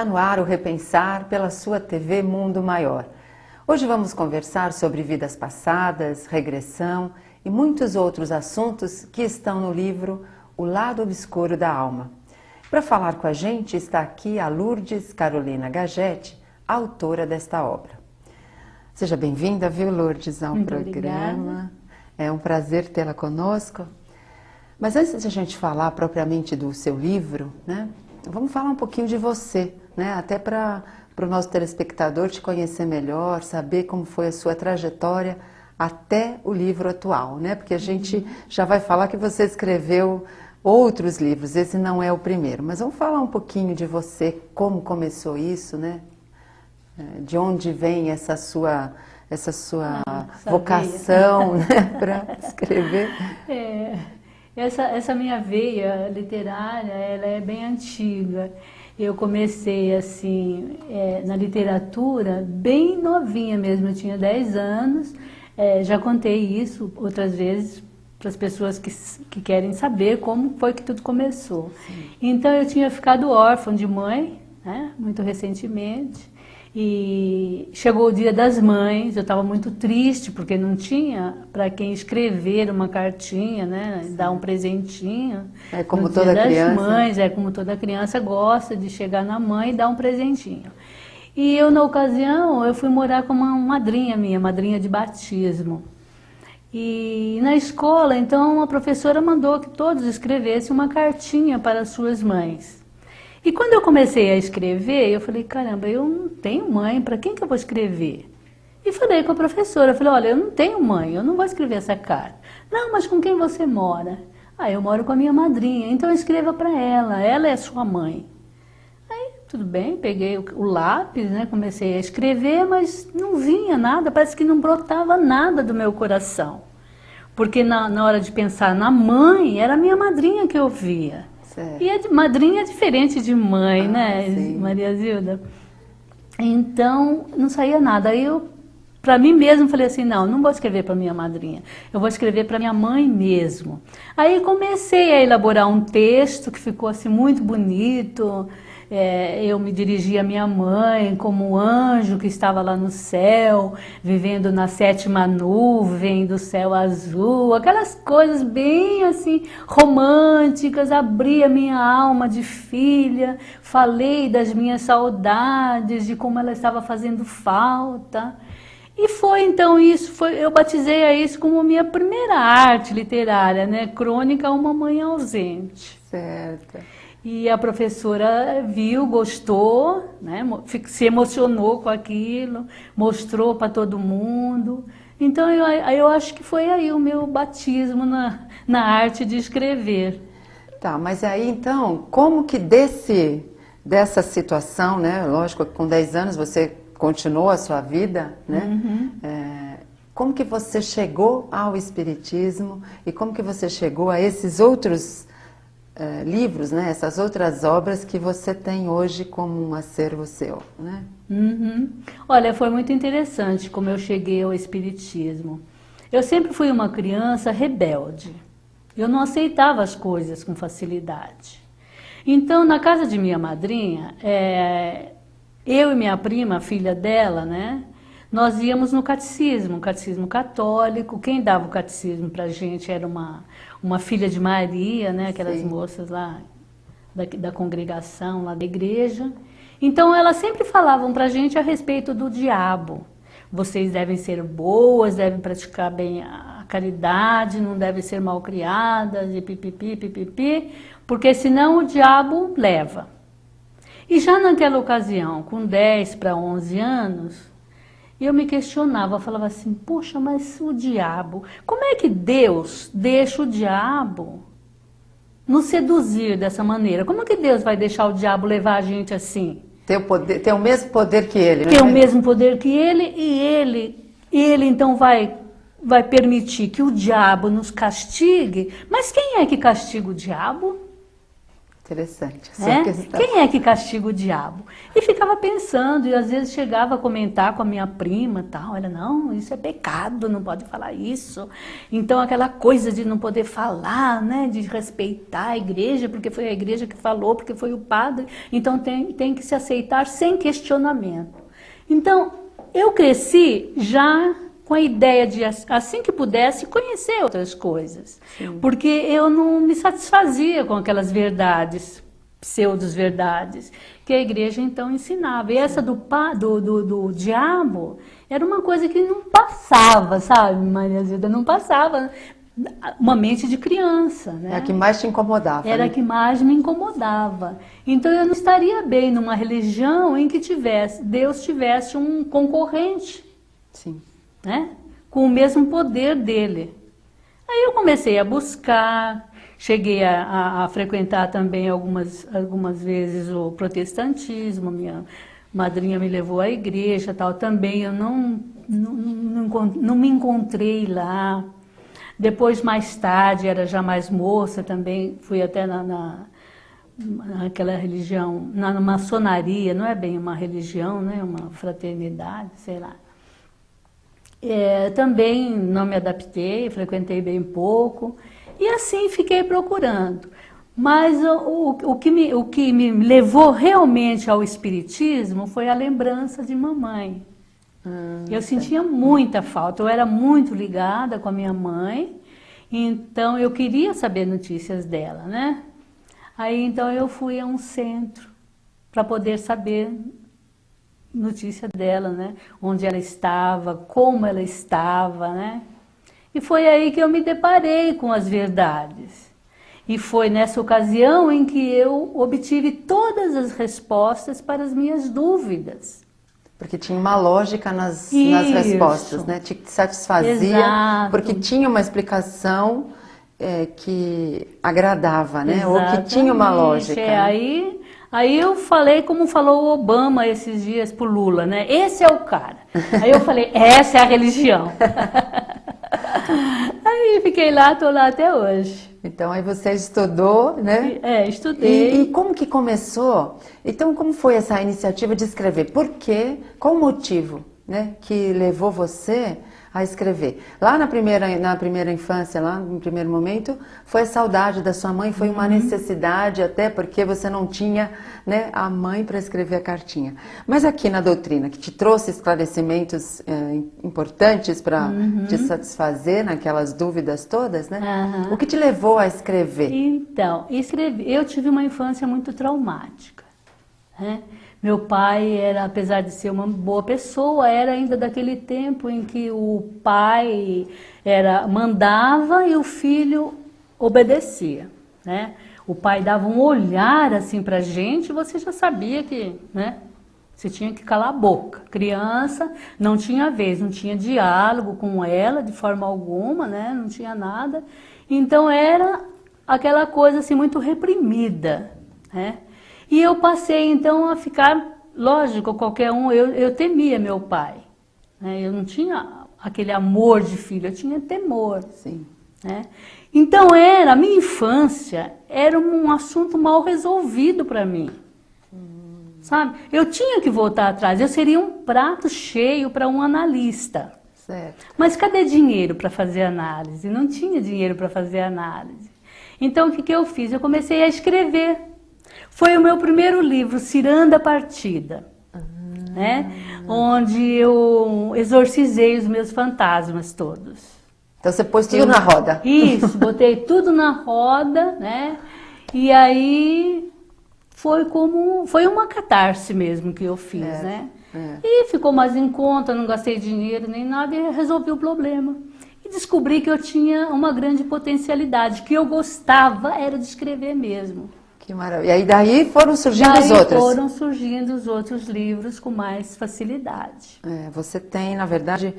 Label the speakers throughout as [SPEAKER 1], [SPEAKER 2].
[SPEAKER 1] Está no ar o Repensar pela sua TV Mundo Maior. Hoje vamos conversar sobre vidas passadas, regressão e muitos outros assuntos que estão no livro O Lado Obscuro da Alma. Para falar com a gente está aqui a Lourdes Carolina Gagetti, autora desta obra. Seja bem-vinda, viu, Lourdes, ao programa. Obrigada. É um prazer tê-la conosco. Mas antes de a gente falar propriamente do seu livro, né, vamos falar um pouquinho de você, né, até para o nosso telespectador te conhecer melhor, saber como foi a sua trajetória até o livro atual, né? Porque a gente já vai falar que você escreveu outros livros, esse não é o primeiro, mas vamos falar um pouquinho de você, como começou isso, né? De onde vem essa sua vocação, né, para escrever?
[SPEAKER 2] Essa minha veia literária, ela é bem antiga. Eu comecei assim, na literatura bem novinha mesmo, eu tinha 10 anos, já contei isso outras vezes para as pessoas que querem saber como foi que tudo começou. Sim. Então eu tinha ficado órfã de mãe, né, muito recentemente, e chegou o Dia das Mães, eu estava muito triste porque não tinha para quem escrever uma cartinha, né, dar um presentinho.
[SPEAKER 1] É como toda criança.
[SPEAKER 2] Mães, como toda criança gosta de chegar na mãe e dar um presentinho. E eu, na ocasião, eu fui morar com uma madrinha minha, madrinha de batismo. E na escola, então, a professora mandou que todos escrevessem uma cartinha para as suas mães. E quando eu comecei a escrever, eu falei, caramba, eu não tenho mãe, para quem que eu vou escrever? E falei com a professora, falei, olha, eu não tenho mãe, eu não vou escrever essa carta. Não, mas com quem você mora? Ah, eu moro com a minha madrinha, então escreva para ela é sua mãe. Aí, tudo bem, peguei o lápis, né, comecei a escrever, mas não vinha nada, parece que não brotava nada do meu coração. Porque na hora de pensar na mãe, era a minha madrinha que eu via. Certo. E madrinha é diferente de mãe, né, sim. Maria Zilda? Então, não saía nada. Aí eu, para mim mesmo, falei assim, não vou escrever para minha madrinha, eu vou escrever para minha mãe mesmo. Aí comecei a elaborar um texto que ficou assim muito bonito. Eu me dirigi à minha mãe como um anjo que estava lá no céu, vivendo na 7ª nuvem do céu azul, aquelas coisas bem assim românticas. Abri a minha alma de filha, falei das minhas saudades, de como ela estava fazendo falta. E foi então isso, eu batizei a isso como minha primeira arte literária, né? Crônica a uma mãe ausente.
[SPEAKER 1] Certo.
[SPEAKER 2] E a professora viu, gostou, né, se emocionou com aquilo, mostrou para todo mundo. Então eu acho que foi aí o meu batismo na arte de escrever.
[SPEAKER 1] Tá, mas aí então, como que dessa situação, né, lógico que com 10 anos você continuou a sua vida, né? Uhum. Como que você chegou ao espiritismo e como que você chegou a esses outros livros, né? Essas outras obras que você tem hoje como um acervo seu, né?
[SPEAKER 2] Uhum. Olha, foi muito interessante como eu cheguei ao espiritismo. Eu sempre fui uma criança rebelde. Eu não aceitava as coisas com facilidade. Então, na casa de minha madrinha, eu e minha prima, filha dela, né? Nós íamos no catecismo, catecismo católico. Quem dava o catecismo para a gente era uma filha de Maria, né? Aquelas Sim. moças lá da congregação, lá da igreja. Então, elas sempre falavam para a gente a respeito do diabo. Vocês devem ser boas, devem praticar bem a caridade, não devem ser malcriadas, e pipipi, pipipi, porque senão o diabo leva. E já naquela ocasião, com 10 para 11 anos, eu me questionava, eu falava assim, poxa, mas o diabo, como é que Deus deixa o diabo nos seduzir dessa maneira? Como é que Deus vai deixar o diabo levar a gente assim?
[SPEAKER 1] Tem o mesmo poder que ele, né?
[SPEAKER 2] Tem o mesmo poder que ele, e ele então vai permitir que o diabo nos castigue. Mas quem é que castiga o diabo?
[SPEAKER 1] Interessante essa
[SPEAKER 2] Né?
[SPEAKER 1] questão.
[SPEAKER 2] Quem é que castiga o diabo? E ficava pensando, e às vezes chegava a comentar com a minha prima, tal, ela, não, isso é pecado, não pode falar isso. Então aquela coisa de não poder falar, né, de respeitar a igreja, porque foi a igreja que falou, porque foi o padre, então tem que se aceitar sem questionamento. Então, eu cresci já com a ideia de, assim que pudesse, conhecer outras coisas. Sim. Porque eu não me satisfazia com aquelas verdades, pseudos-verdades, que a igreja então ensinava. E essa do diabo era uma coisa que não passava, sabe, Maria Zilda? Não passava uma mente de criança, né?
[SPEAKER 1] É a que mais te incomodava.
[SPEAKER 2] Era
[SPEAKER 1] né?
[SPEAKER 2] a que mais me incomodava. Então eu não estaria bem numa religião em que Deus tivesse um concorrente.
[SPEAKER 1] Sim.
[SPEAKER 2] Né? Com o mesmo poder dele. Aí eu comecei a buscar, cheguei a frequentar também algumas vezes o protestantismo, minha madrinha me levou à igreja, tal. Também eu não me encontrei lá. Depois, mais tarde, era já mais moça também, fui até naquela religião, na maçonaria, não é bem uma religião, né? Uma fraternidade, sei lá. Também não me adaptei, frequentei bem pouco, e assim fiquei procurando. Mas o que me levou realmente ao espiritismo foi a lembrança de mamãe. Eu sentia muita falta, eu era muito ligada com a minha mãe, então eu queria saber notícias dela, né? Aí então eu fui a um centro para poder saber notícia dela, né? Onde ela estava, como ela estava, né? E foi aí que eu me deparei com as verdades. E foi nessa ocasião em que eu obtive todas as respostas para as minhas dúvidas.
[SPEAKER 1] Porque tinha uma lógica nas respostas, né? Te satisfazia,
[SPEAKER 2] Exato.
[SPEAKER 1] Porque tinha uma explicação que agradava, né?
[SPEAKER 2] Exatamente.
[SPEAKER 1] Ou que tinha uma lógica. Né?
[SPEAKER 2] Aí eu falei como falou o Obama esses dias pro Lula, né? Esse é o cara. Aí eu falei, essa é a religião. Aí fiquei lá, tô lá até hoje.
[SPEAKER 1] Então aí você estudou, né?
[SPEAKER 2] Estudei.
[SPEAKER 1] E como que começou? Então como foi essa iniciativa de escrever? Por quê? Qual o motivo, né, que levou você a escrever? Lá na primeira infância, lá no primeiro momento, foi a saudade da sua mãe, foi uma necessidade até porque você não tinha, né, a mãe para escrever a cartinha. Mas aqui na doutrina, que te trouxe esclarecimentos importantes para te satisfazer naquelas dúvidas todas, né? O que te levou a escrever?
[SPEAKER 2] Então, eu tive uma infância muito traumática, né? Meu pai era, apesar de ser uma boa pessoa, era ainda daquele tempo em que o pai mandava e o filho obedecia, né? O pai dava um olhar assim pra gente e você já sabia que, né? Você tinha que calar a boca. Criança não tinha vez, não tinha diálogo com ela de forma alguma, né? Não tinha nada. Então era aquela coisa assim muito reprimida, né? E eu passei então a ficar, lógico, qualquer um, eu temia meu pai, né? Eu não tinha aquele amor de filho, eu tinha temor.
[SPEAKER 1] Sim.
[SPEAKER 2] Né? Então a minha infância era um assunto mal resolvido para mim, sabe? Eu tinha que voltar atrás, eu seria um prato cheio para um analista.
[SPEAKER 1] Certo.
[SPEAKER 2] Mas cadê dinheiro para fazer análise? Não tinha dinheiro para fazer análise. Então o que eu fiz? Eu comecei a escrever. Foi o meu primeiro livro, Ciranda Partida, né? Onde eu exorcizei os meus fantasmas todos.
[SPEAKER 1] Então você pôs tudo na roda.
[SPEAKER 2] Isso, botei tudo na roda, né? E aí foi uma catarse mesmo que eu fiz, né? E ficou mais em conta, não gastei dinheiro nem nada e resolvi o problema. E descobri que eu tinha uma grande potencialidade, que eu gostava era de escrever mesmo.
[SPEAKER 1] Que maravilha. E aí daí foram surgindo os outros?
[SPEAKER 2] Foram surgindo os outros livros com mais facilidade.
[SPEAKER 1] Você tem, na verdade,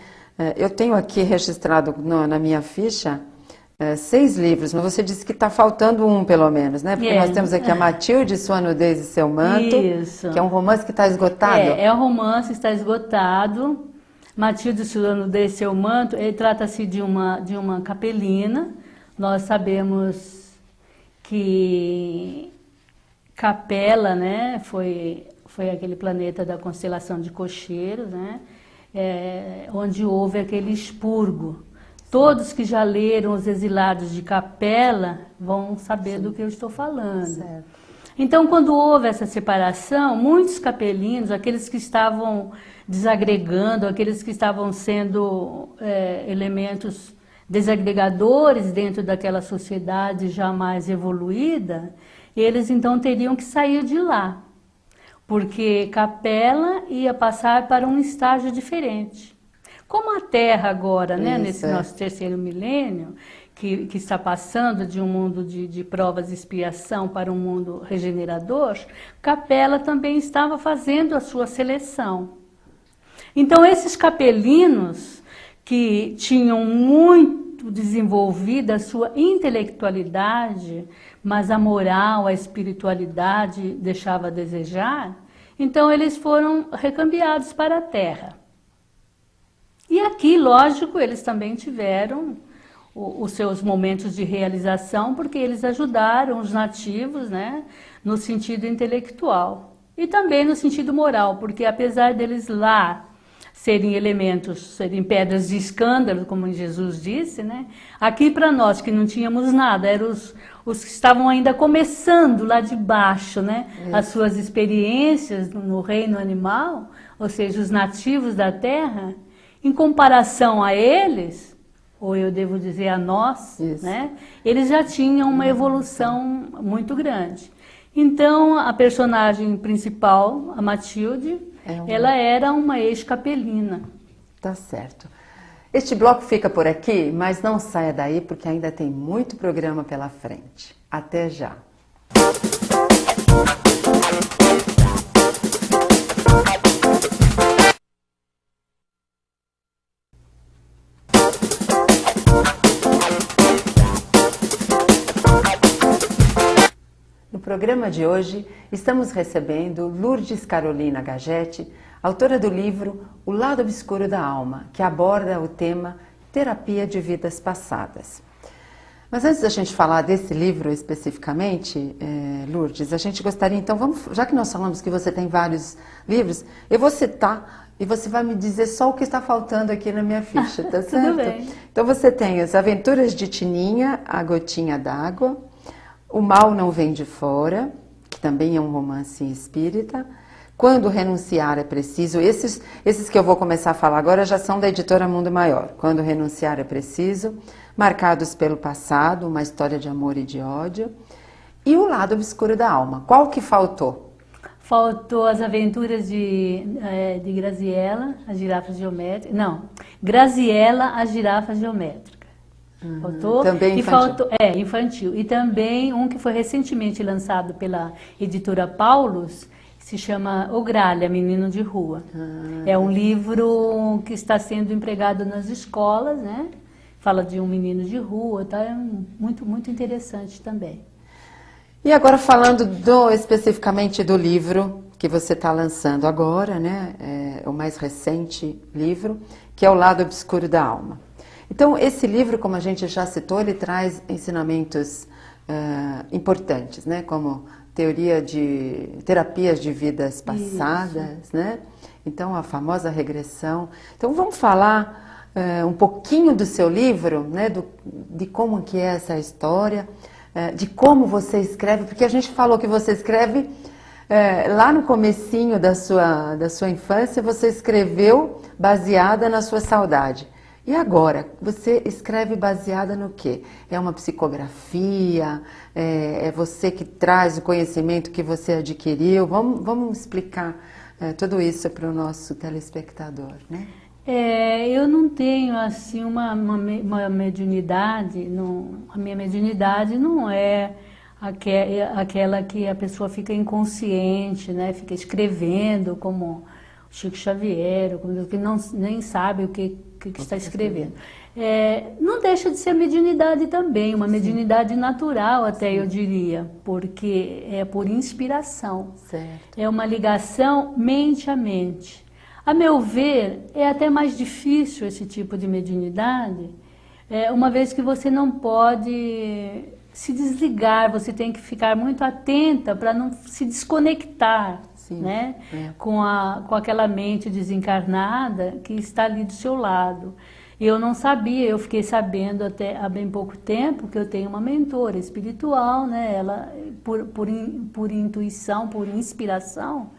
[SPEAKER 1] eu tenho aqui registrado na minha ficha 6 livros, mas você disse que está faltando um pelo menos, né? Porque nós temos aqui a Matilde, Sua Nudez e Seu Manto,
[SPEAKER 2] Isso.
[SPEAKER 1] Que é um romance que está esgotado.
[SPEAKER 2] É um romance, está esgotado. Matilde, Sua Nudez e Seu Manto, ele trata-se de uma capelina. Nós sabemos que Capela, né, foi aquele planeta da constelação de Cocheiros, né, onde houve aquele expurgo. Todos que já leram Os Exilados de Capela vão saber do que eu estou falando.
[SPEAKER 1] Certo.
[SPEAKER 2] Então, quando houve essa separação, muitos capelinos, aqueles que estavam desagregando, aqueles que estavam sendo elementos desagregadores dentro daquela sociedade já mais evoluída, eles então teriam que sair de lá, porque Capela ia passar para um estágio diferente. Como a Terra agora, né, nesse nosso terceiro milênio, que está passando de um mundo de provas e expiação para um mundo regenerador, Capela também estava fazendo a sua seleção. Então, esses capelinos que tinham muito desenvolvida a sua intelectualidade, mas a moral, a espiritualidade deixava a desejar, então eles foram recambiados para a Terra. E aqui, lógico, eles também tiveram os seus momentos de realização, porque eles ajudaram os nativos, né, no sentido intelectual e também no sentido moral, porque apesar deles lá serem elementos, serem pedras de escândalo, como Jesus disse, né, aqui para nós que não tínhamos nada, eram os que estavam ainda começando lá de baixo, né, as suas experiências no reino animal, ou seja, os nativos da terra, em comparação a eles, ou eu devo dizer a nós, né, eles já tinham uma evolução muito grande. Então, a personagem principal, a Matilde, ela era uma ex-capelina.
[SPEAKER 1] Tá certo. Este bloco fica por aqui, mas não saia daí porque ainda tem muito programa pela frente. Até já! No programa de hoje, estamos recebendo Lourdes Carolina Gagetti, autora do livro O Lado Obscuro da Alma, que aborda o tema Terapia de Vidas Passadas. Mas antes da gente falar desse livro especificamente, Lourdes, a gente gostaria, então, já que nós falamos que você tem vários livros, eu vou citar e você vai me dizer só o que está faltando aqui na minha ficha, tá certo?
[SPEAKER 2] Tudo bem.
[SPEAKER 1] Então você tem As Aventuras de Tininha, A Gotinha d'Água, O Mal Não Vem de Fora, que também é um romance espírita, Quando Renunciar é Preciso, esses que eu vou começar a falar agora já são da editora Mundo Maior, Quando Renunciar é Preciso, Marcados pelo Passado, Uma História de Amor e de Ódio, e O Lado Obscuro da Alma. Qual que faltou?
[SPEAKER 2] Faltou As Aventuras de Graziella, a Girafa Geométrica. Não, Graziella, a Girafa Geométrica. Faltou.
[SPEAKER 1] Também infantil.
[SPEAKER 2] E faltou, infantil. E também um que foi recentemente lançado pela editora Paulus, que se chama O Gralha, Menino de Rua. É um livro que está sendo empregado nas escolas, né? Fala de um menino de rua, tá? É muito, muito interessante também.
[SPEAKER 1] E agora falando especificamente do livro que você está lançando agora, né? É o mais recente livro, que é O Lado Obscuro da Alma. Então, esse livro, como a gente já citou, ele traz ensinamentos importantes, né? Como terapias de vidas passadas, né? Então, a famosa regressão. Então, vamos falar um pouquinho do seu livro, né? De como que é essa história, de como você escreve, porque a gente falou que você escreve lá no comecinho da sua infância, você escreveu baseada na sua saudade. E agora, você escreve baseada no quê? É uma psicografia? É você que traz o conhecimento que você adquiriu? Vamos explicar tudo isso para o nosso telespectador, né?
[SPEAKER 2] Eu não tenho assim uma mediunidade, a minha mediunidade não é aquela que a pessoa fica inconsciente, né? Fica escrevendo como Chico Xavier, que nem sabe o que está escrevendo. Não deixa de ser mediunidade também, uma mediunidade natural até, eu diria, porque é por inspiração.
[SPEAKER 1] Certo.
[SPEAKER 2] É uma ligação mente a mente. A meu ver, é até mais difícil esse tipo de mediunidade, uma vez que você não pode se desligar, você tem que ficar muito atenta para não se desconectar,
[SPEAKER 1] Sim,
[SPEAKER 2] né? Com aquela mente desencarnada que está ali do seu lado. Eu não sabia, eu fiquei sabendo até há bem pouco tempo que eu tenho uma mentora espiritual, né? Ela, por intuição, por inspiração,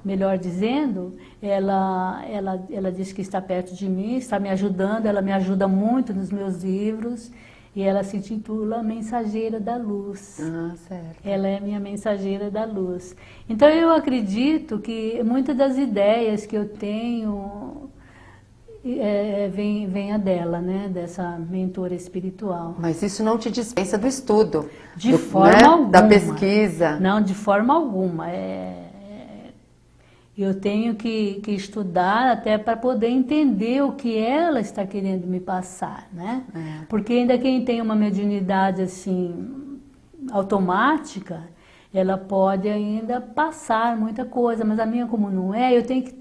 [SPEAKER 2] melhor dizendo, ela disse que está perto de mim, está me ajudando, ela me ajuda muito nos meus livros, e ela se intitula Mensageira da Luz.
[SPEAKER 1] Ah, certo.
[SPEAKER 2] Ela é minha mensageira da luz. Então eu acredito que muitas das ideias que eu tenho venha dela, né? Dessa mentora espiritual.
[SPEAKER 1] Mas isso não te dispensa do estudo.
[SPEAKER 2] De forma alguma.
[SPEAKER 1] Da pesquisa.
[SPEAKER 2] Não, de forma alguma. Eu tenho que estudar até para poder entender o que ela está querendo me passar, né? Porque ainda quem tem uma mediunidade assim automática, ela pode ainda passar muita coisa, mas a minha como não é, eu tenho que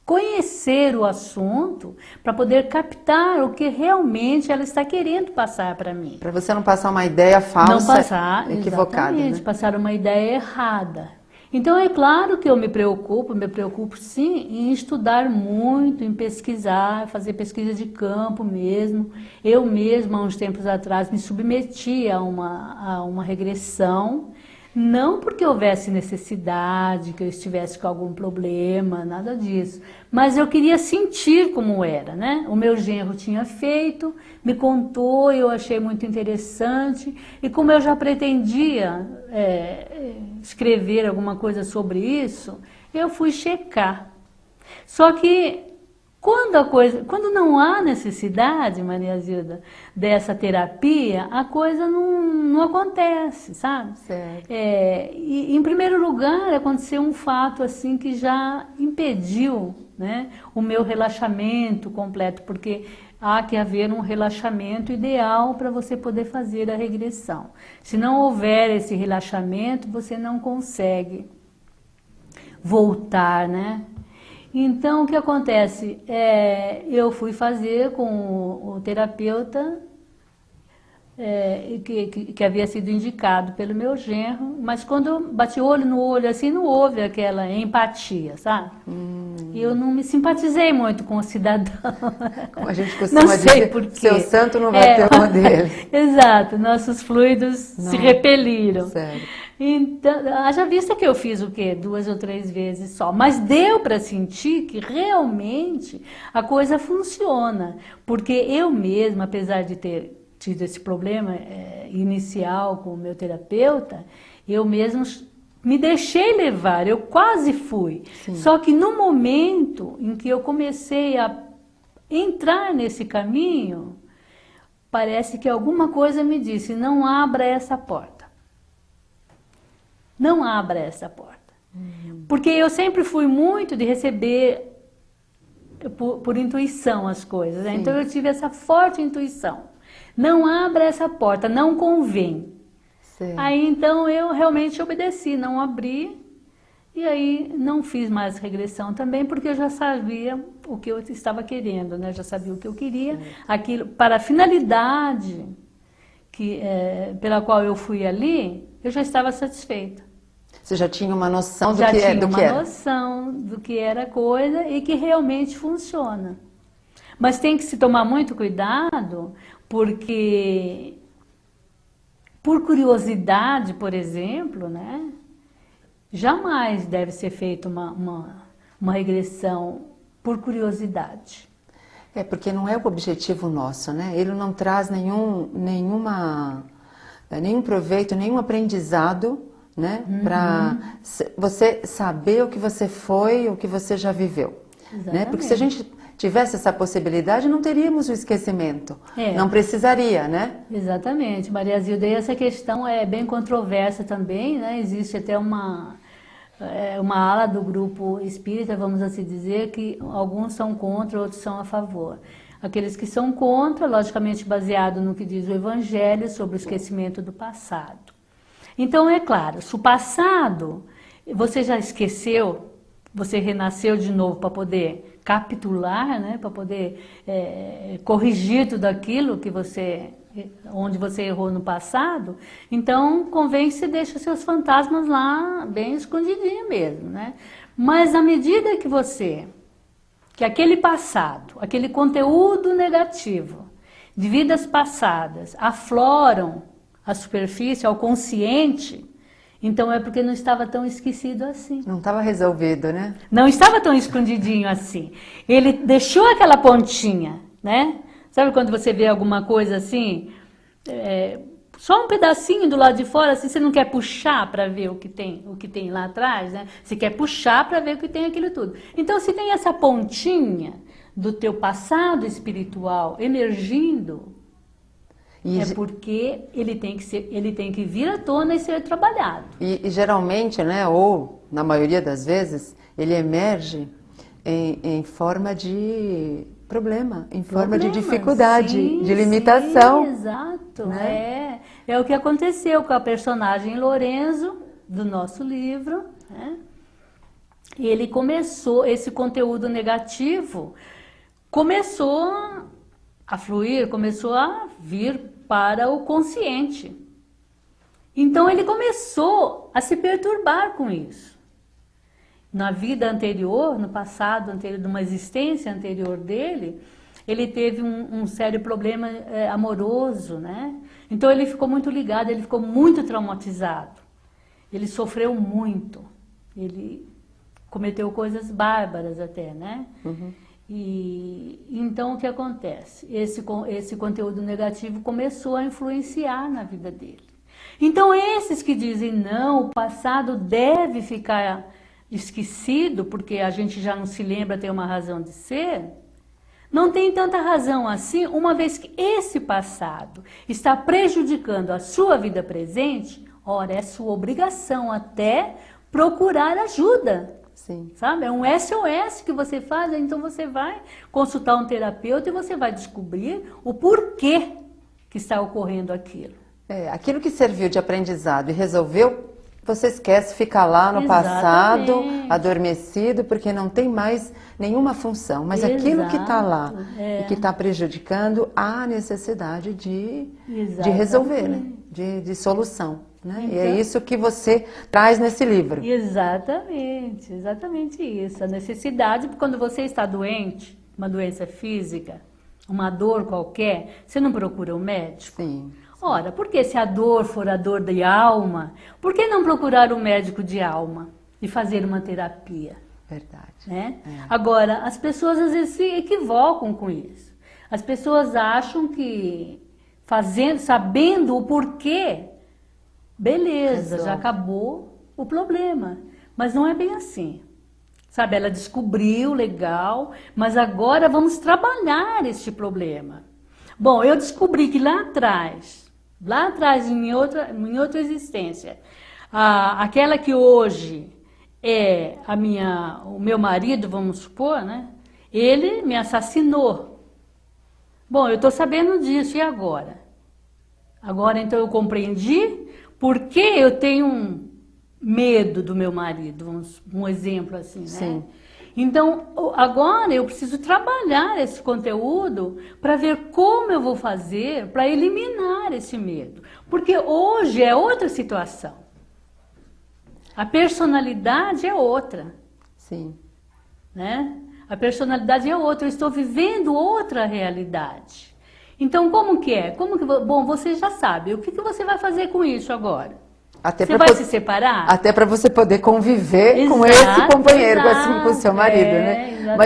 [SPEAKER 2] conhecer o assunto para poder captar o que realmente ela está querendo passar para mim.
[SPEAKER 1] Para você não passar uma ideia falsa,
[SPEAKER 2] não passar,
[SPEAKER 1] equivocada,
[SPEAKER 2] exatamente,
[SPEAKER 1] né?
[SPEAKER 2] passar uma ideia errada. Então é claro que eu me preocupo sim em estudar muito, em pesquisar, fazer pesquisa de campo mesmo. Eu mesma, há uns tempos atrás, me submeti a uma regressão, não porque houvesse necessidade, que eu estivesse com algum problema, nada disso, mas eu queria sentir como era, né? O meu genro tinha feito, me contou, eu achei muito interessante, e como eu já pretendia escrever alguma coisa sobre isso, eu fui checar. Só que quando não há necessidade, Maria Zilda, dessa terapia, a coisa não acontece, sabe?
[SPEAKER 1] Certo.
[SPEAKER 2] E em primeiro lugar, aconteceu um fato assim que já impediu, né, o meu relaxamento completo, porque há que haver um relaxamento ideal para você poder fazer a regressão. Se não houver esse relaxamento, você não consegue voltar, né? Então, o que acontece? Eu fui fazer com o terapeuta que havia sido indicado pelo meu genro, mas quando eu bati olho no olho, assim, não houve aquela empatia, sabe? E eu não me simpatizei muito com o cidadão.
[SPEAKER 1] Como a gente costuma
[SPEAKER 2] não sei
[SPEAKER 1] dizer,
[SPEAKER 2] por quê.
[SPEAKER 1] seu santo não vai ter uma dele.
[SPEAKER 2] Exato, nossos fluidos se repeliram.
[SPEAKER 1] Sério.
[SPEAKER 2] Então, haja vista que eu fiz o quê? 2 ou 3 vezes só. Mas deu para sentir que realmente a coisa funciona. Porque eu mesma, apesar de ter tido esse problema inicial com o meu terapeuta, eu mesma me deixei levar, eu quase fui.
[SPEAKER 1] Sim.
[SPEAKER 2] Só que no momento em que eu comecei a entrar nesse caminho, parece que alguma coisa me disse, não abra essa porta. Não abra essa porta. Porque eu sempre fui muito de receber por intuição as coisas, né? Então eu tive essa forte intuição. Não abra essa porta, não convém.
[SPEAKER 1] Certo.
[SPEAKER 2] Aí então eu realmente obedeci, não abri, e aí não fiz mais regressão também, porque eu já sabia o que eu estava querendo, né? Já sabia o que eu queria, aquilo, para a finalidade pela qual eu fui ali, eu já estava satisfeita.
[SPEAKER 1] Você já tinha uma noção do
[SPEAKER 2] Já
[SPEAKER 1] que era?
[SPEAKER 2] tinha uma noção do que era a coisa e que realmente funciona. Mas tem que se tomar muito cuidado, porque por curiosidade, por exemplo, né, jamais deve ser feita uma regressão por curiosidade.
[SPEAKER 1] Porque não é o objetivo nosso, né? Ele não traz nenhum proveito, nenhum aprendizado, né? Para você saber o que você foi, o que você já viveu. Né? Porque se a gente tivesse essa possibilidade, não teríamos o esquecimento. Não precisaria, né?
[SPEAKER 2] Exatamente, Maria Zilda. E essa questão é bem controversa também, né? Existe até uma ala do grupo espírita, vamos assim dizer, que alguns são contra, outros são a favor. Aqueles que são contra, logicamente baseado no que diz o Evangelho sobre o esquecimento do passado. Então, é claro, se o passado você já esqueceu, você renasceu de novo para poder capitular, né? Para poder corrigir tudo aquilo que onde você errou no passado. Então, convém que você deixe seus fantasmas lá bem escondidinhos mesmo, né? Mas à medida que aquele passado, aquele conteúdo negativo de vidas passadas afloram à superfície, ao consciente, então é porque não estava tão esquecido assim.
[SPEAKER 1] Não estava resolvido, né?
[SPEAKER 2] Não estava tão escondidinho assim. Ele deixou aquela pontinha, né? Sabe quando você vê alguma coisa assim, só um pedacinho do lado de fora, assim, você não quer puxar para ver o que tem lá atrás, né? Você quer puxar para ver o que tem aquilo tudo. Então, se tem essa pontinha do teu passado espiritual emergindo, é porque ele tem que vir à tona e ser trabalhado.
[SPEAKER 1] E geralmente, né, ou na maioria das vezes, ele emerge em forma de problema, em forma de dificuldade, sim, de limitação.
[SPEAKER 2] Sim, exato. Né? É o que aconteceu com a personagem Lorenzo, do nosso livro. Né? E ele começou, esse conteúdo negativo começou a fluir, começou a vir para o consciente. Então ele começou a se perturbar com isso. Na vida anterior, no passado anterior, numa existência anterior dele, ele teve um sério problema amoroso, né? Então ele ficou muito ligado, ele ficou muito traumatizado. Ele sofreu muito. Ele cometeu coisas bárbaras até, né? Uhum. E então o que acontece? Esse conteúdo negativo começou a influenciar na vida dele. Então esses que dizem não, o passado deve ficar esquecido, porque a gente já não se lembra, tem uma razão de ser, não tem tanta razão assim, uma vez que esse passado está prejudicando a sua vida presente. Ora, é sua obrigação até procurar ajuda.
[SPEAKER 1] Sim. Sabe?
[SPEAKER 2] É um SOS que você faz, então você vai consultar um terapeuta e você vai descobrir o porquê que está ocorrendo aquilo.
[SPEAKER 1] Aquilo que serviu de aprendizado e resolveu, você esquece, fica lá no passado, adormecido, porque não tem mais nenhuma função. Mas aquilo que está lá e que está prejudicando, há necessidade de resolver, né? de solução. Né? Então, e é isso que você traz nesse livro.
[SPEAKER 2] Exatamente isso. A necessidade, porque quando você está doente, uma doença física, uma dor qualquer, você não procura um médico?
[SPEAKER 1] Sim.
[SPEAKER 2] Ora, porque se a dor for a dor de alma, por que não procurar um médico de alma e fazer uma terapia?
[SPEAKER 1] Verdade.
[SPEAKER 2] Né? Agora, as pessoas às vezes se equivocam com isso. As pessoas acham que sabendo o porquê, beleza, já acabou o problema. Mas não é bem assim. Sabe, ela descobriu, legal, mas agora vamos trabalhar este problema. Bom, eu descobri que lá atrás em outra existência, aquela que hoje é o meu marido, vamos supor, né? Ele me assassinou. Bom, eu estou sabendo disso, e agora? Agora então eu compreendi por que eu tenho medo do meu marido, um exemplo assim, né?
[SPEAKER 1] Sim.
[SPEAKER 2] Então, agora eu preciso trabalhar esse conteúdo para ver como eu vou fazer para eliminar esse medo. Porque hoje é outra situação. A personalidade é outra.
[SPEAKER 1] Sim.
[SPEAKER 2] Né? A personalidade é outra, eu estou vivendo outra realidade. Então, como que é? Bom, você já sabe, o que você vai fazer com isso agora? Você vai se separar?
[SPEAKER 1] Até para você poder conviver com esse companheiro, assim, com o seu marido, né?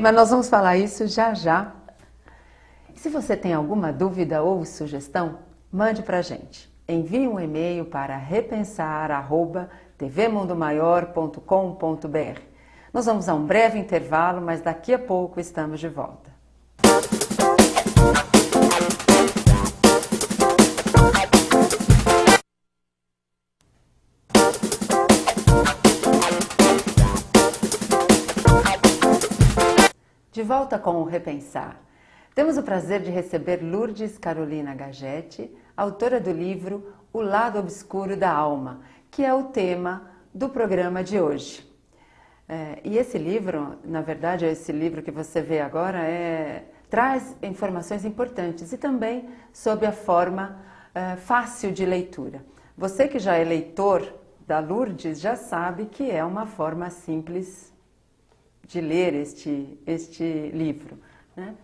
[SPEAKER 1] Mas nós vamos falar isso já já. Se você tem alguma dúvida ou sugestão, mande para a gente. Envie um e-mail para repensar@tvmundomaior.com.br. Nós vamos a um breve intervalo, mas daqui a pouco estamos de volta. De volta com o Repensar. Temos o prazer de receber Lourdes Carolina Gagetti, autora do livro O Lado Obscuro da Alma, que é o tema do programa de hoje. E esse livro, na verdade, esse livro que você vê agora, traz informações importantes e também sob a forma fácil de leitura. Você que já é leitor da Lourdes já sabe que é uma forma simples de ler este livro, né?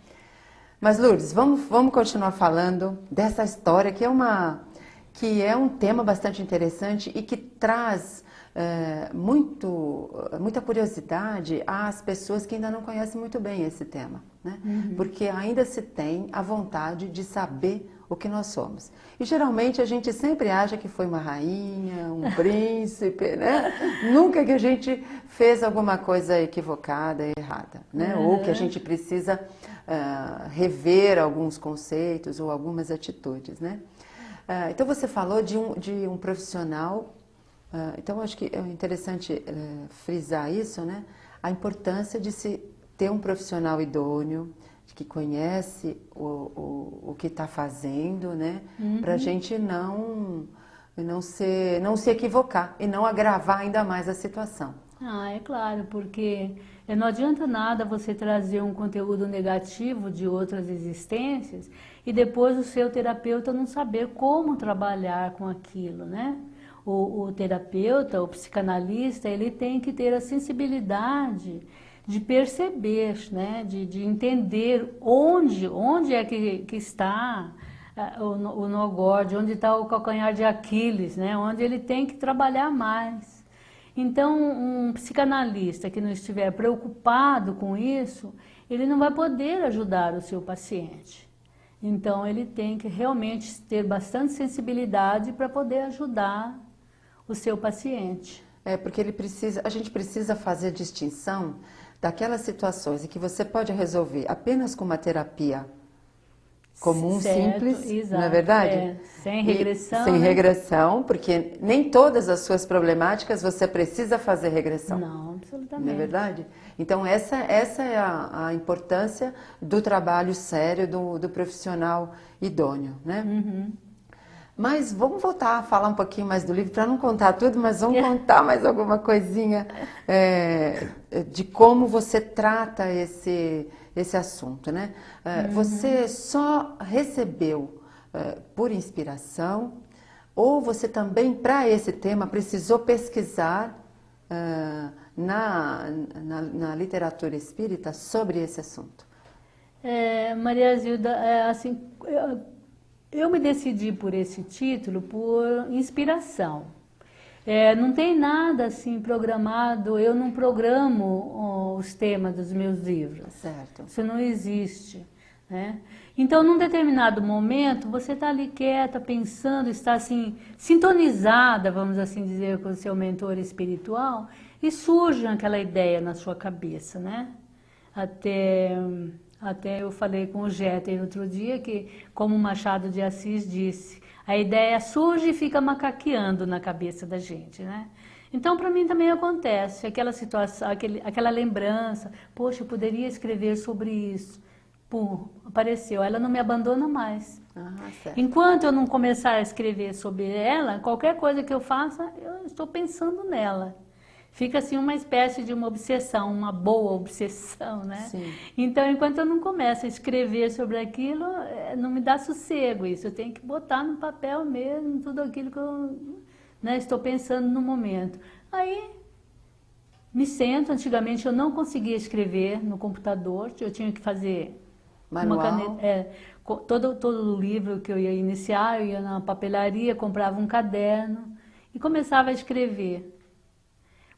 [SPEAKER 1] Mas Lourdes, vamos continuar falando dessa história que é um tema bastante interessante e que traz muita curiosidade às pessoas que ainda não conhecem muito bem esse tema, né? Porque ainda se tem a vontade de saber o que nós somos. E geralmente a gente sempre acha que foi uma rainha, um príncipe, né? Nunca que a gente fez alguma coisa equivocada, errada, né? Ou que a gente precisa rever alguns conceitos ou algumas atitudes, né? Então você falou de um profissional, então acho que é interessante frisar isso, né? A importância de se ter um profissional idôneo, que conhece o que está fazendo, né? Para a gente não se equivocar e não agravar ainda mais a situação.
[SPEAKER 2] É claro, porque não adianta nada você trazer um conteúdo negativo de outras existências e depois o seu terapeuta não saber como trabalhar com aquilo, né? O terapeuta, o psicanalista, ele tem que ter a sensibilidade de perceber, né? De entender onde é que está o nó gorde, onde está o calcanhar de Aquiles, né? Onde ele tem que trabalhar mais. Então, um psicanalista que não estiver preocupado com isso, ele não vai poder ajudar o seu paciente. Então, ele tem que realmente ter bastante sensibilidade para poder ajudar o seu paciente.
[SPEAKER 1] Porque a gente precisa fazer distinção daquelas situações em que você pode resolver apenas com uma terapia comum,
[SPEAKER 2] certo,
[SPEAKER 1] simples,
[SPEAKER 2] exato,
[SPEAKER 1] não é verdade?
[SPEAKER 2] Sem regressão.
[SPEAKER 1] Sem
[SPEAKER 2] né?
[SPEAKER 1] regressão, porque nem todas as suas problemáticas você precisa fazer regressão.
[SPEAKER 2] Não, absolutamente.
[SPEAKER 1] Não é verdade? Então essa é a importância do trabalho sério do profissional idôneo, né? Mas vamos voltar a falar um pouquinho mais do livro, para não contar tudo, mas vamos contar mais alguma coisinha de como você trata esse assunto, né? Você só recebeu por inspiração ou você também, para esse tema, precisou pesquisar na literatura espírita sobre esse assunto?
[SPEAKER 2] Maria Zilda, assim, eu me decidi por esse título por inspiração. Não tem nada assim programado, eu não programo os temas dos meus livros.
[SPEAKER 1] Certo.
[SPEAKER 2] Isso não existe, né? Então, num determinado momento, você está ali quieta, pensando, está assim, sintonizada, vamos assim dizer, com o seu mentor espiritual, e surge aquela ideia na sua cabeça, né? Até eu falei com o Jeter outro dia que, como Machado de Assis disse, a ideia surge e fica macaqueando na cabeça da gente, né? Então, para mim também acontece aquela situação, aquela lembrança, poxa, eu poderia escrever sobre isso. Pum, apareceu, ela não me abandona mais.
[SPEAKER 1] Certo.
[SPEAKER 2] Enquanto eu não começar a escrever sobre ela, qualquer coisa que eu faça, eu estou pensando nela. Fica assim uma espécie de uma obsessão, uma boa obsessão, né?
[SPEAKER 1] Sim.
[SPEAKER 2] Então, enquanto eu não começo a escrever sobre aquilo, não me dá sossego isso. Eu tenho que botar no papel mesmo tudo aquilo que eu estou pensando no momento. Aí, me sento. Antigamente eu não conseguia escrever no computador, eu tinha que fazer
[SPEAKER 1] Manual.
[SPEAKER 2] uma caneta. Todo livro que eu ia iniciar, eu ia na papelaria, comprava um caderno e começava a escrever.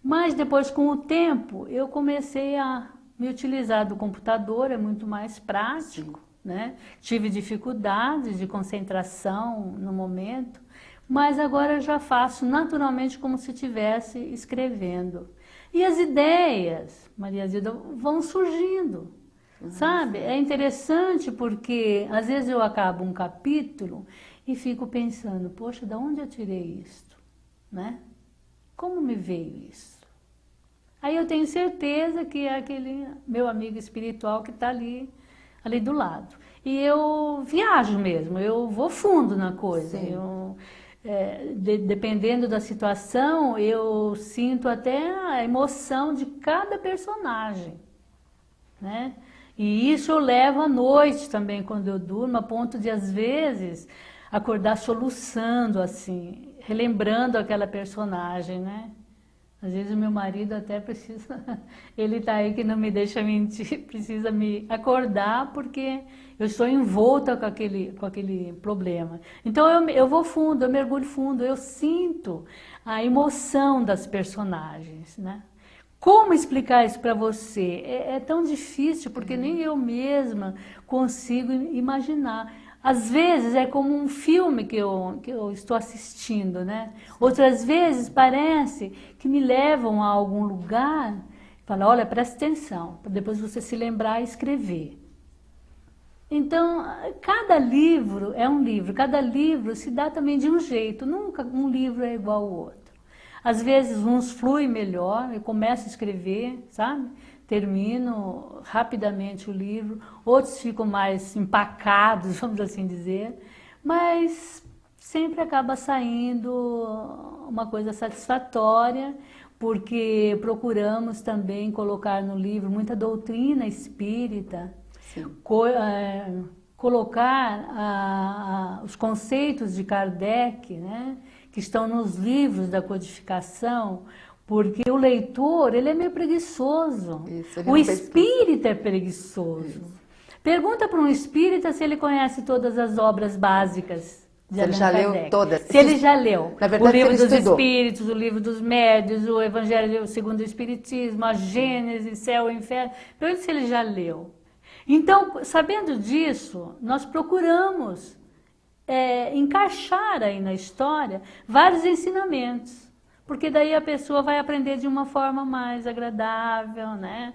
[SPEAKER 2] Mas depois, com o tempo, eu comecei a me utilizar do computador, é muito mais prático, né? Tive dificuldades de concentração no momento, mas agora eu já faço naturalmente como se estivesse escrevendo. E as ideias, Maria Zilda, vão surgindo, sabe? É interessante porque às vezes eu acabo um capítulo e fico pensando, poxa, de onde eu tirei isto, né? Como me veio isso? Aí eu tenho certeza que é aquele meu amigo espiritual que está ali do lado. E eu viajo mesmo, eu vou fundo na coisa. dependendo da situação, eu sinto até a emoção de cada personagem, né? E isso eu levo à noite também, quando eu durmo, a ponto de, às vezes, acordar soluçando, assim, relembrando aquela personagem, né? Às vezes o meu marido até precisa, ele tá aí que não me deixa mentir, precisa me acordar porque eu estou envolta com aquele problema. Então eu vou fundo, eu mergulho fundo, eu sinto a emoção das personagens, né? Como explicar isso para você? É tão difícil porque nem eu mesma consigo imaginar. Às vezes é como um filme que eu estou assistindo, né? Outras vezes parece que me levam a algum lugar e falam, olha, presta atenção, para depois você se lembrar e escrever. Então, cada livro é um livro, cada livro se dá também de um jeito, nunca um livro é igual ao outro. Às vezes uns fluem melhor, eu começo a escrever, sabe? Termino rapidamente o livro, outros ficam mais empacados, vamos assim dizer, mas sempre acaba saindo uma coisa satisfatória, porque procuramos também colocar no livro muita doutrina espírita, colocar os conceitos de Kardec, né, que estão nos livros da codificação, porque o leitor, ele é meio preguiçoso. O espírita é preguiçoso. Isso. Pergunta para um espírita se ele conhece todas as obras básicas de Allan Kardec.
[SPEAKER 1] Ele já leu todas.
[SPEAKER 2] Se ele já leu.
[SPEAKER 1] Na verdade,
[SPEAKER 2] o livro dos espíritos, o livro dos médios, o Evangelho segundo o Espiritismo, a Gênesis, Céu e Inferno. Pergunta se ele já leu. Então, sabendo disso, nós procuramos encaixar aí na história vários ensinamentos, porque daí a pessoa vai aprender de uma forma mais agradável, né?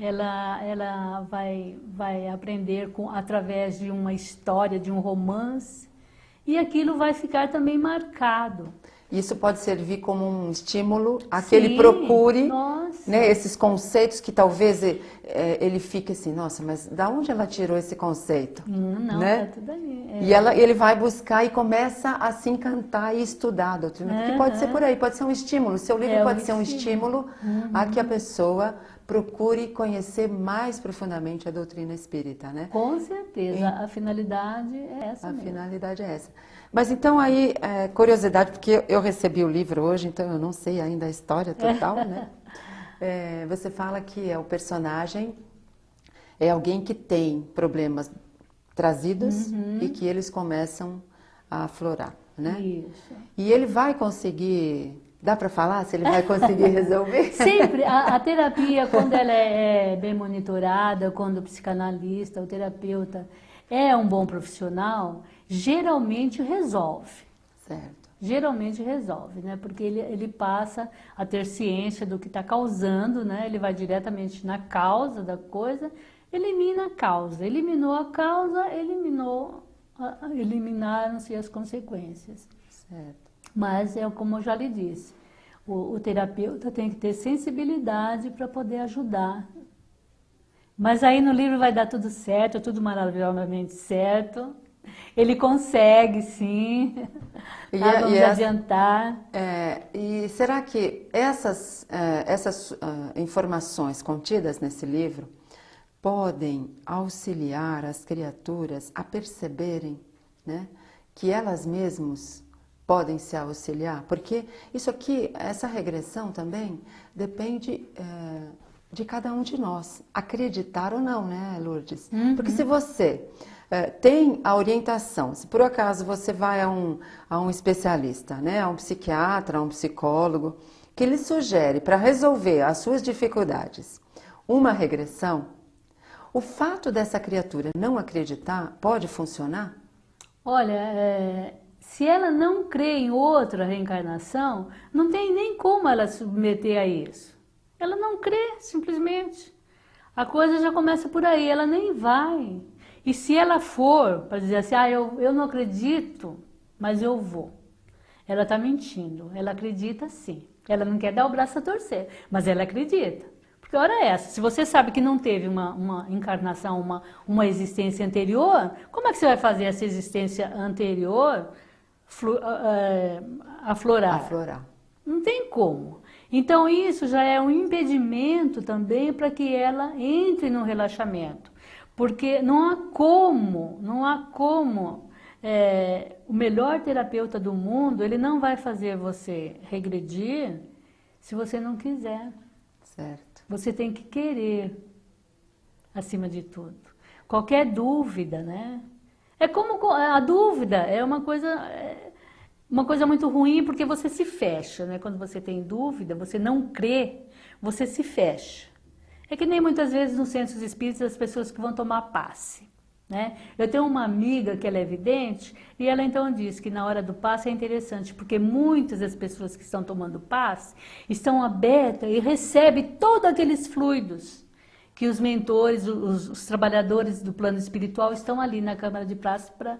[SPEAKER 2] Ela vai aprender através de uma história, de um romance, e aquilo vai ficar também marcado.
[SPEAKER 1] Isso pode servir como um estímulo a que ele procure, né, esses conceitos que talvez ele fique assim, nossa, mas da onde ela tirou esse conceito?
[SPEAKER 2] Não,
[SPEAKER 1] né?
[SPEAKER 2] Tá tudo ali.
[SPEAKER 1] E ele vai buscar e começa a se encantar e estudar a doutrina, porque pode ser por aí, pode ser um estímulo. Seu livro pode ser um estímulo a que a pessoa procure conhecer mais profundamente a doutrina espírita, né?
[SPEAKER 2] Com certeza, a finalidade é essa mesmo.
[SPEAKER 1] A finalidade é essa. Mas então aí, curiosidade, porque eu recebi o livro hoje, então eu não sei ainda a história total, né? Você fala que o personagem é alguém que tem problemas trazidos e que eles começam a aflorar, né?
[SPEAKER 2] Isso.
[SPEAKER 1] E ele vai conseguir... Dá para falar se ele vai conseguir resolver?
[SPEAKER 2] Sempre. A terapia, quando ela é bem monitorada, quando o psicanalista, o terapeuta é um bom profissional, geralmente resolve.
[SPEAKER 1] Certo.
[SPEAKER 2] Geralmente resolve, né? Porque ele passa a ter ciência do que está causando, né? Ele vai diretamente na causa da coisa, elimina a causa. Eliminou a causa, eliminaram-se as consequências.
[SPEAKER 1] Certo.
[SPEAKER 2] Mas é como eu já lhe disse, o terapeuta tem que ter sensibilidade para poder ajudar. Mas aí no livro vai dar tudo certo, tudo maravilhosamente certo. Ele consegue, sim. Vamos adiantar.
[SPEAKER 1] E será que essas informações contidas nesse livro podem auxiliar as criaturas a perceberem, né, que elas mesmas podem se auxiliar? Porque isso aqui, essa regressão também depende de cada um de nós, acreditar ou não, né, Lourdes? Porque se você tem a orientação, se por acaso você vai a um especialista, né, a um psiquiatra, a um psicólogo, que lhe sugere para resolver as suas dificuldades uma regressão, o fato dessa criatura não acreditar pode funcionar?
[SPEAKER 2] Olha, se ela não crê em outra reencarnação, não tem nem como ela submeter a isso. Ela não crê, simplesmente. A coisa já começa por aí, ela nem vai. E se ela for para dizer assim, eu não acredito, mas eu vou. Ela está mentindo, ela acredita sim. Ela não quer dar o braço a torcer, mas ela acredita. Porque hora é essa, se você sabe que não teve uma encarnação, uma existência anterior, como é que você vai fazer essa existência anterior aflorar.
[SPEAKER 1] Aflorar.
[SPEAKER 2] Não tem como. Então isso já é um impedimento também para que ela entre no relaxamento. Porque não há como, o melhor terapeuta do mundo, ele não vai fazer você regredir se você não quiser.
[SPEAKER 1] Certo.
[SPEAKER 2] Você tem que querer, acima de tudo. Qualquer dúvida, né? É como a dúvida é uma coisa muito ruim porque você se fecha, né? Quando você tem dúvida, você não crê, você se fecha. É que nem muitas vezes nos centros espíritas as pessoas que vão tomar passe, né? Eu tenho uma amiga que ela é vidente e ela então diz que na hora do passe é interessante porque muitas das pessoas que estão tomando passe estão abertas e recebem todos aqueles fluidos que os mentores, os trabalhadores do plano espiritual estão ali na Câmara de Passe para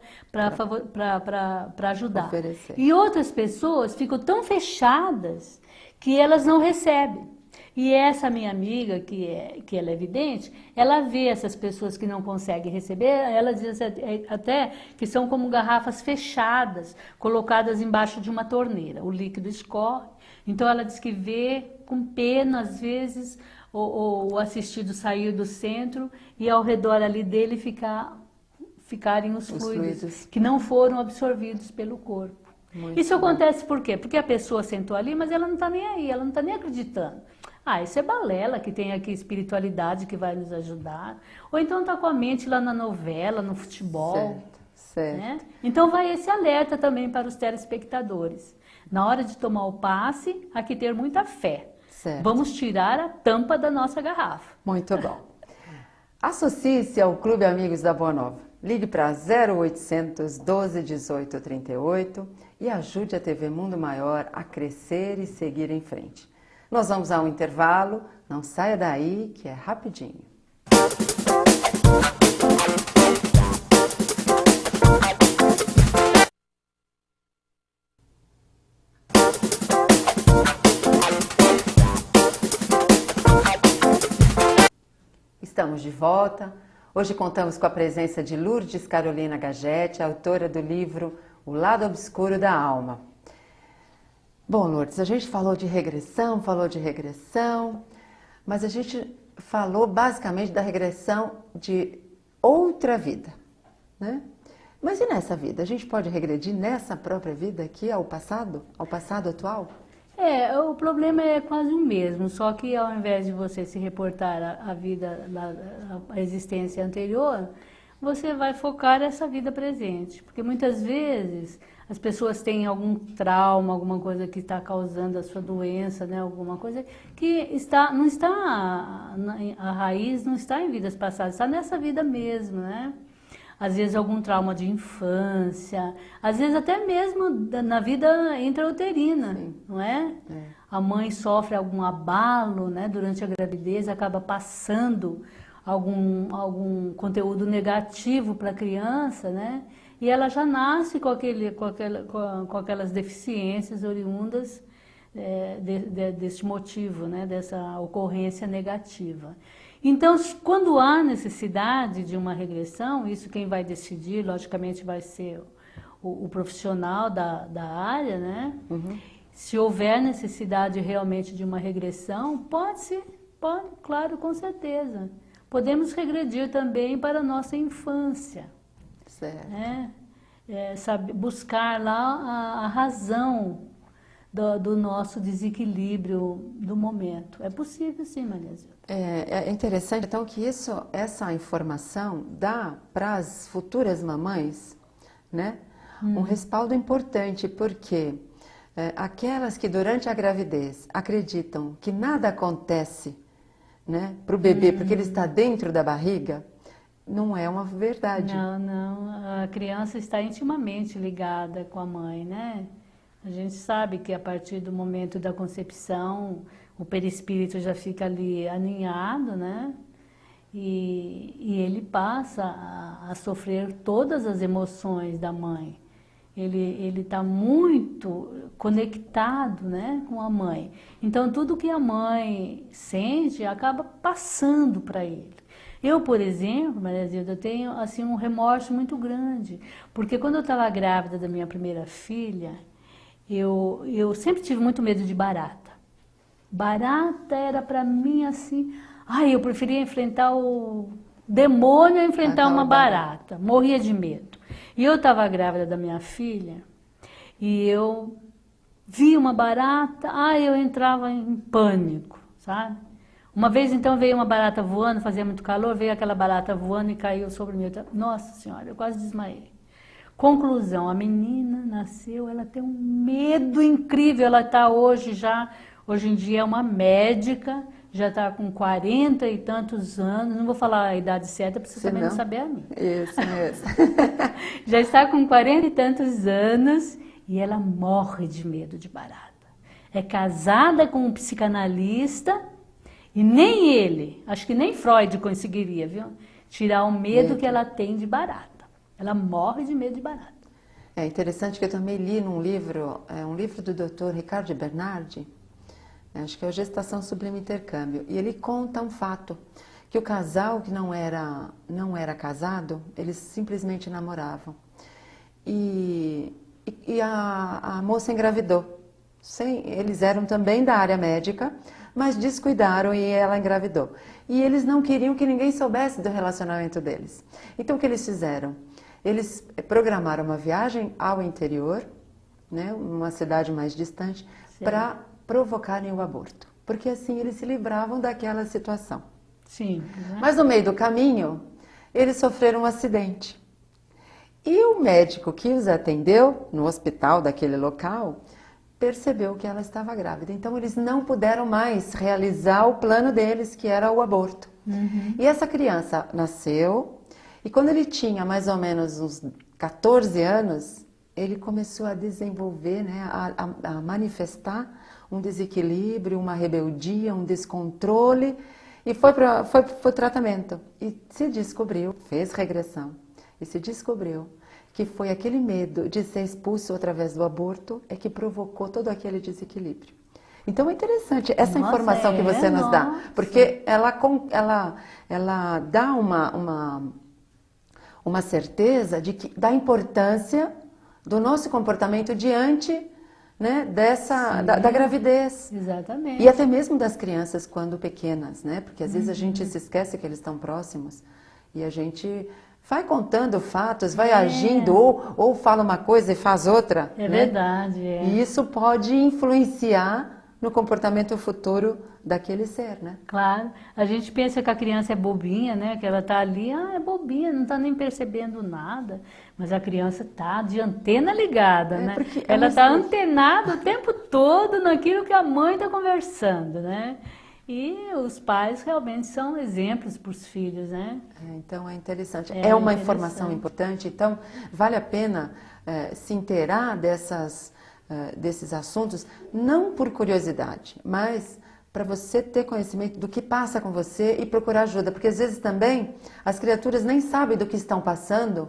[SPEAKER 2] ajudar.
[SPEAKER 1] Oferecer.
[SPEAKER 2] E outras pessoas ficam tão fechadas que elas não recebem. E essa minha amiga, que ela é vidente, ela vê essas pessoas que não conseguem receber, ela diz até que são como garrafas fechadas, colocadas embaixo de uma torneira. O líquido escorre. Então ela diz que vê com pena, às vezes, o assistido sair do centro e ao redor ali dele ficarem os fluidos que não foram absorvidos pelo corpo.
[SPEAKER 1] Muito
[SPEAKER 2] Isso
[SPEAKER 1] bom.
[SPEAKER 2] acontece por quê? Porque a pessoa sentou ali, mas ela não está nem aí, ela não está nem acreditando. Ah, isso é balela, que tem aqui espiritualidade que vai nos ajudar. Ou então está com a mente lá na novela, no futebol.
[SPEAKER 1] Certo, certo.
[SPEAKER 2] Né? Então vai esse alerta também para os telespectadores. Na hora de tomar o passe, há que ter muita fé.
[SPEAKER 1] Certo.
[SPEAKER 2] Vamos tirar a tampa da nossa garrafa.
[SPEAKER 1] Muito bom. Associe-se ao Clube Amigos da Boa Nova. Ligue para 0800 12 18 38 e ajude a TV Mundo Maior a crescer e seguir em frente. Nós vamos a um intervalo, não saia daí que é rapidinho. Estamos de volta. Hoje contamos com a presença de Lourdes Carolina Gagetti, autora do livro O Lado Obscuro da Alma. Bom, Lourdes, a gente falou de regressão, mas a gente falou basicamente da regressão de outra vida, né? Mas e nessa vida? A gente pode regredir nessa própria vida aqui ao passado atual?
[SPEAKER 2] O problema é quase o mesmo, só que ao invés de você se reportar a vida, a existência anterior, você vai focar nessa vida presente. Porque muitas vezes as pessoas têm algum trauma, alguma coisa que está causando a sua doença, né? Alguma coisa que a raiz não está em vidas passadas, está nessa vida mesmo, né? Às vezes algum trauma de infância, às vezes até mesmo na vida intrauterina, sim, não é? A mãe sofre algum abalo, né, durante a gravidez, acaba passando algum conteúdo negativo para a criança, né? E ela já nasce com aquelas deficiências oriundas desse motivo, né, dessa ocorrência negativa. Então, quando há necessidade de uma regressão, isso quem vai decidir, logicamente, vai ser o profissional da área, né? Uhum. Se houver necessidade realmente de uma regressão, pode, claro, com certeza. Podemos regredir também para a nossa infância.
[SPEAKER 1] Certo.
[SPEAKER 2] Né? Buscar lá a razão do nosso desequilíbrio do momento. É possível, sim, Maria Zilda.
[SPEAKER 1] É interessante, então, que essa informação dá para as futuras mamães, né, um respaldo importante, porque aquelas que durante a gravidez acreditam que nada acontece, né, para o bebê, porque ele está dentro da barriga, não é uma verdade.
[SPEAKER 2] Não. A criança está intimamente ligada com a mãe, né? A gente sabe que a partir do momento da concepção, o perispírito já fica ali aninhado, né? E ele passa a sofrer todas as emoções da mãe. Ele está muito conectado, né, com a mãe. Então, tudo que a mãe sente acaba passando para ele. Eu, por exemplo, Maria Zilda, eu tenho assim, um remorso muito grande, porque quando eu estava grávida da minha primeira filha, eu sempre tive muito medo de barata. Barata era para mim assim, ai, eu preferia enfrentar o demônio a enfrentar uma barata, morria de medo. E eu estava grávida da minha filha e eu vi uma barata, ai, eu entrava em pânico, sabe? Uma vez então veio uma barata voando, fazia muito calor, veio aquela barata voando e caiu sobre mim. Nossa Senhora, eu quase desmaiei. Conclusão, a menina nasceu, ela tem um medo incrível, ela está hoje em dia é uma médica, já está com 40 e tantos anos, não vou falar a idade certa, para você também não saber a minha.
[SPEAKER 1] Isso mesmo.
[SPEAKER 2] Já está com 40 e tantos anos e ela morre de medo de barata. É casada com um psicanalista e nem ele, acho que nem Freud conseguiria, viu? Tirar o medo que ela tem de barata. Ela morre de medo de barata.
[SPEAKER 1] É interessante que eu também li num livro, um livro do Dr. Ricardo Bernardi, acho que é o Gestação Sublime Intercâmbio, e ele conta um fato, que o casal que não era casado, eles simplesmente namoravam. E a moça engravidou. Eles eram também da área médica, mas descuidaram e ela engravidou. E eles não queriam que ninguém soubesse do relacionamento deles. Então o que eles fizeram? Eles programaram uma viagem ao interior, né, uma cidade mais distante, para provocarem o aborto. Porque assim eles se livravam daquela situação.
[SPEAKER 2] Sim.
[SPEAKER 1] Mas no meio do caminho, eles sofreram um acidente. E o médico que os atendeu no hospital daquele local percebeu que ela estava grávida. Então eles não puderam mais realizar o plano deles, que era o aborto. E essa criança nasceu e quando ele tinha mais ou menos uns 14 anos, ele começou a desenvolver, né, a manifestar um desequilíbrio, uma rebeldia, um descontrole e foi para o tratamento. E se descobriu, fez regressão, e se descobriu que foi aquele medo de ser expulso através do aborto é que provocou todo aquele desequilíbrio. Então é interessante essa informação que você nos dá, porque ela dá uma certeza da importância do nosso comportamento diante, né, da gravidez.
[SPEAKER 2] Exatamente.
[SPEAKER 1] E até mesmo das crianças quando pequenas, né? Porque às vezes a gente se esquece que eles estão próximos e a gente vai contando fatos, vai agindo, ou fala uma coisa e faz outra.
[SPEAKER 2] É,
[SPEAKER 1] né?
[SPEAKER 2] verdade. É.
[SPEAKER 1] E isso pode influenciar no comportamento futuro daquele ser, né?
[SPEAKER 2] Claro. A gente pensa que a criança é bobinha, né? Que ela tá ali, é bobinha, não tá nem percebendo nada. Mas a criança tá de antena ligada, né? Ela tá antenada o tempo todo naquilo que a mãe tá conversando, né? E os pais realmente são exemplos para os filhos, né?
[SPEAKER 1] Então é interessante. É uma informação importante, então vale a pena se inteirar desses assuntos, não por curiosidade, mas para você ter conhecimento do que passa com você e procurar ajuda. Porque às vezes também as criaturas nem sabem do que estão passando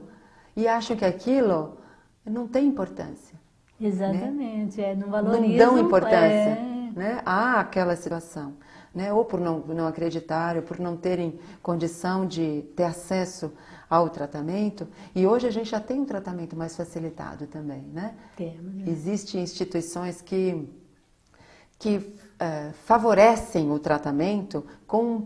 [SPEAKER 1] e acham que aquilo não tem importância.
[SPEAKER 2] Exatamente,
[SPEAKER 1] né?
[SPEAKER 2] Não valorizam.
[SPEAKER 1] Não dão importância né, àquela situação. Né? Ou por não acreditar, ou por não terem condição de ter acesso ao tratamento. E hoje a gente já tem um tratamento mais facilitado também, né?
[SPEAKER 2] Temos.
[SPEAKER 1] Existem instituições que favorecem o tratamento com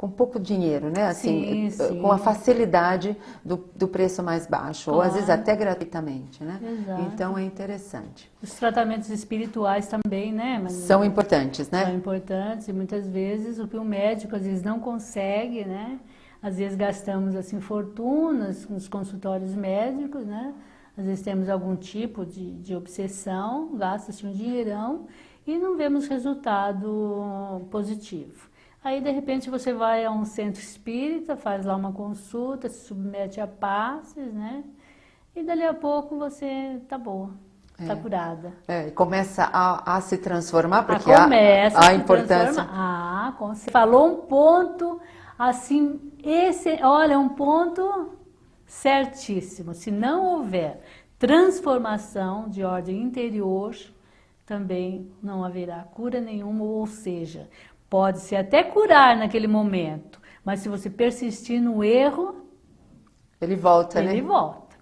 [SPEAKER 1] pouco dinheiro, né? Assim,
[SPEAKER 2] sim.
[SPEAKER 1] Com a facilidade do preço mais baixo, ou às vezes até gratuitamente, né?
[SPEAKER 2] Exato.
[SPEAKER 1] Então é interessante.
[SPEAKER 2] Os tratamentos espirituais também, né?
[SPEAKER 1] São importantes, né?
[SPEAKER 2] São importantes e muitas vezes o que o médico às vezes não consegue, né? Às vezes gastamos assim fortunas nos consultórios médicos, né? Às vezes temos algum tipo de obsessão, gasta-se um dinheirão e não vemos resultado positivo. Aí, de repente, você vai a um centro espírita, faz lá uma consulta, se submete a passes, né? E dali a pouco você tá boa, tá curada.
[SPEAKER 1] Começa a se transformar, porque
[SPEAKER 2] começa
[SPEAKER 1] a importância.
[SPEAKER 2] Você falou um ponto, assim, olha, um ponto certíssimo. Se não houver transformação de ordem interior, também não haverá cura nenhuma, ou seja, pode-se até curar naquele momento, Mas se você persistir no erro,
[SPEAKER 1] ele volta,
[SPEAKER 2] ele
[SPEAKER 1] né?
[SPEAKER 2] volta.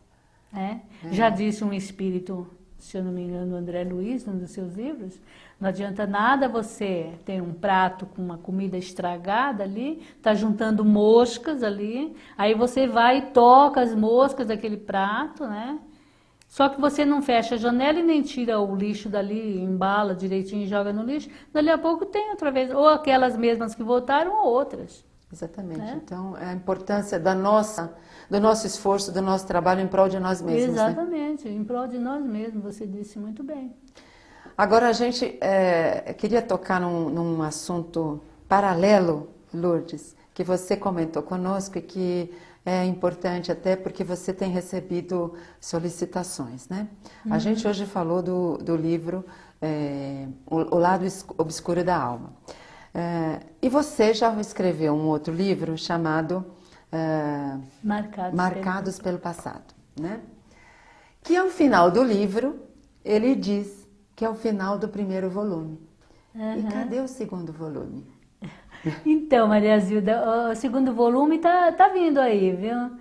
[SPEAKER 2] Né? Já disse um espírito, se eu não me engano, André Luiz, num dos seus livros, não adianta nada você ter um prato com uma comida estragada ali, tá juntando moscas ali, aí você vai e toca as moscas daquele prato, né? Só que você não fecha a janela e nem tira o lixo dali, embala direitinho e joga no lixo. Dali a pouco tem outra vez, ou aquelas mesmas que voltaram ou outras.
[SPEAKER 1] Exatamente.
[SPEAKER 2] Né?
[SPEAKER 1] Então, é a importância do nosso esforço, do nosso trabalho em prol de nós mesmos.
[SPEAKER 2] Exatamente, né? Em prol de nós mesmos, você disse muito bem.
[SPEAKER 1] Agora, a gente queria tocar num assunto paralelo, Lourdes, que você comentou conosco e que é importante até porque você tem recebido solicitações, né? A gente hoje falou do livro O Lado Obscuro da Alma. E você já escreveu um outro livro chamado Marcados pelo Passado, né? Que ao final do livro, ele diz que é o final do primeiro volume. E cadê o segundo volume?
[SPEAKER 2] Então, Maria Zilda, o segundo volume tá vindo aí, viu?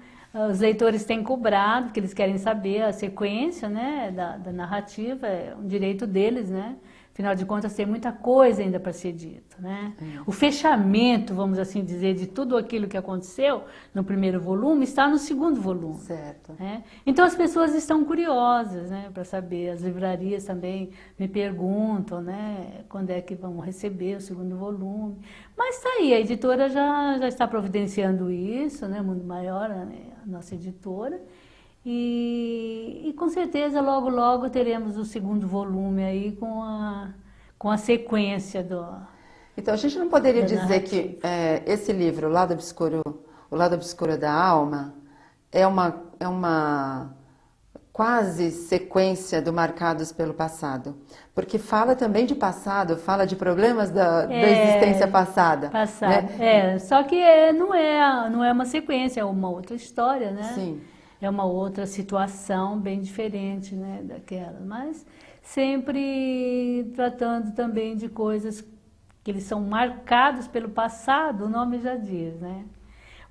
[SPEAKER 2] Os leitores têm cobrado, porque eles querem saber a sequência, né, da narrativa, é um direito deles, né? Afinal de contas, tem muita coisa ainda para ser dita, né? O fechamento, vamos assim dizer, de tudo aquilo que aconteceu no primeiro volume está no segundo volume.
[SPEAKER 1] Certo.
[SPEAKER 2] Né? Então as pessoas estão curiosas, né, para saber. As livrarias também me perguntam, né, quando é que vão receber o segundo volume. Mas está aí, a editora já está providenciando isso, né, Mundo Maior, né, a nossa editora. E com certeza logo logo teremos o segundo volume aí com a sequência
[SPEAKER 1] Então a gente não poderia dizer
[SPEAKER 2] narrativa.
[SPEAKER 1] que esse livro, O Lado Obscuro da Alma, é uma quase sequência do Marcados pelo Passado, porque fala também de passado, fala de problemas da existência passada. Né?
[SPEAKER 2] Só que não é uma sequência, é uma outra história, né?
[SPEAKER 1] Sim.
[SPEAKER 2] É uma outra situação bem diferente, né, daquela, mas sempre tratando também de coisas que eles são marcados pelo passado, o nome já diz, né?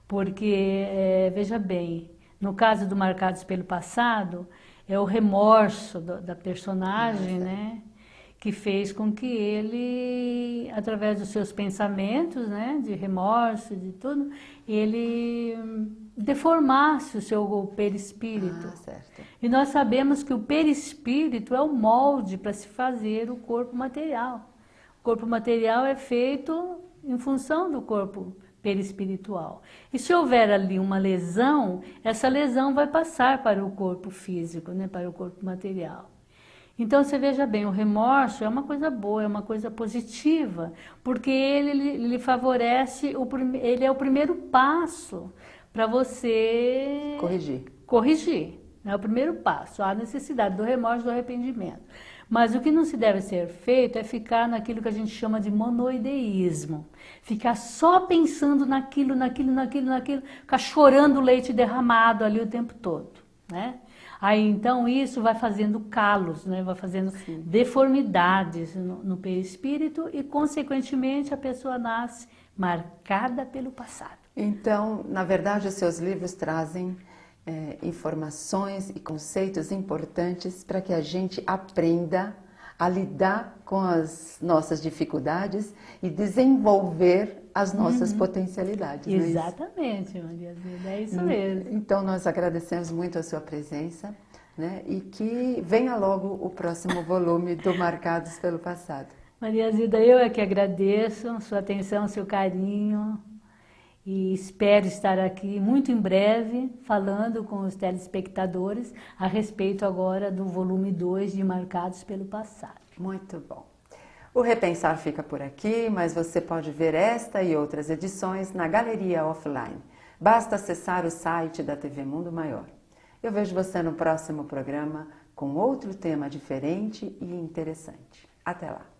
[SPEAKER 2] Porque, veja bem, no caso do Marcados pelo Passado, é o remorso da personagem, né? Que fez com que ele, através dos seus pensamentos, né, de remorso, de tudo, ele deformasse o seu perispírito.
[SPEAKER 1] Certo.
[SPEAKER 2] E nós sabemos que o perispírito é o molde para se fazer o corpo material. O corpo material é feito em função do corpo perispiritual. E se houver ali uma lesão, essa lesão vai passar para o corpo físico, né, para o corpo material. Então você veja bem, o remorso é uma coisa boa, é uma coisa positiva, porque ele favorece, ele é o primeiro passo para você corrigir. É o primeiro passo, a necessidade do remorso, do arrependimento. Mas o que não se deve ser feito é ficar naquilo que a gente chama de monoideísmo. Ficar só pensando naquilo, ficar chorando o leite derramado ali o tempo todo, né? Aí então isso vai fazendo calos, né? Vai fazendo deformidades no perispírito e consequentemente a pessoa nasce marcada pelo passado.
[SPEAKER 1] Então, na verdade, os seus livros trazem informações e conceitos importantes para que a gente aprenda a lidar com as nossas dificuldades e desenvolver as nossas potencialidades.
[SPEAKER 2] Exatamente, Maria Zilda, é isso mesmo.
[SPEAKER 1] Então, nós agradecemos muito a sua presença, né? E que venha logo o próximo volume do Marcados pelo Passado.
[SPEAKER 2] Maria Zilda, eu é que agradeço a sua atenção, seu carinho. E espero estar aqui muito em breve falando com os telespectadores a respeito agora do volume 2 de Marcados pelo Passado.
[SPEAKER 1] Muito bom. O Repensar fica por aqui, mas você pode ver esta e outras edições na Galeria Offline. Basta acessar o site da TV Mundo Maior. Eu vejo você no próximo programa com outro tema diferente e interessante. Até lá!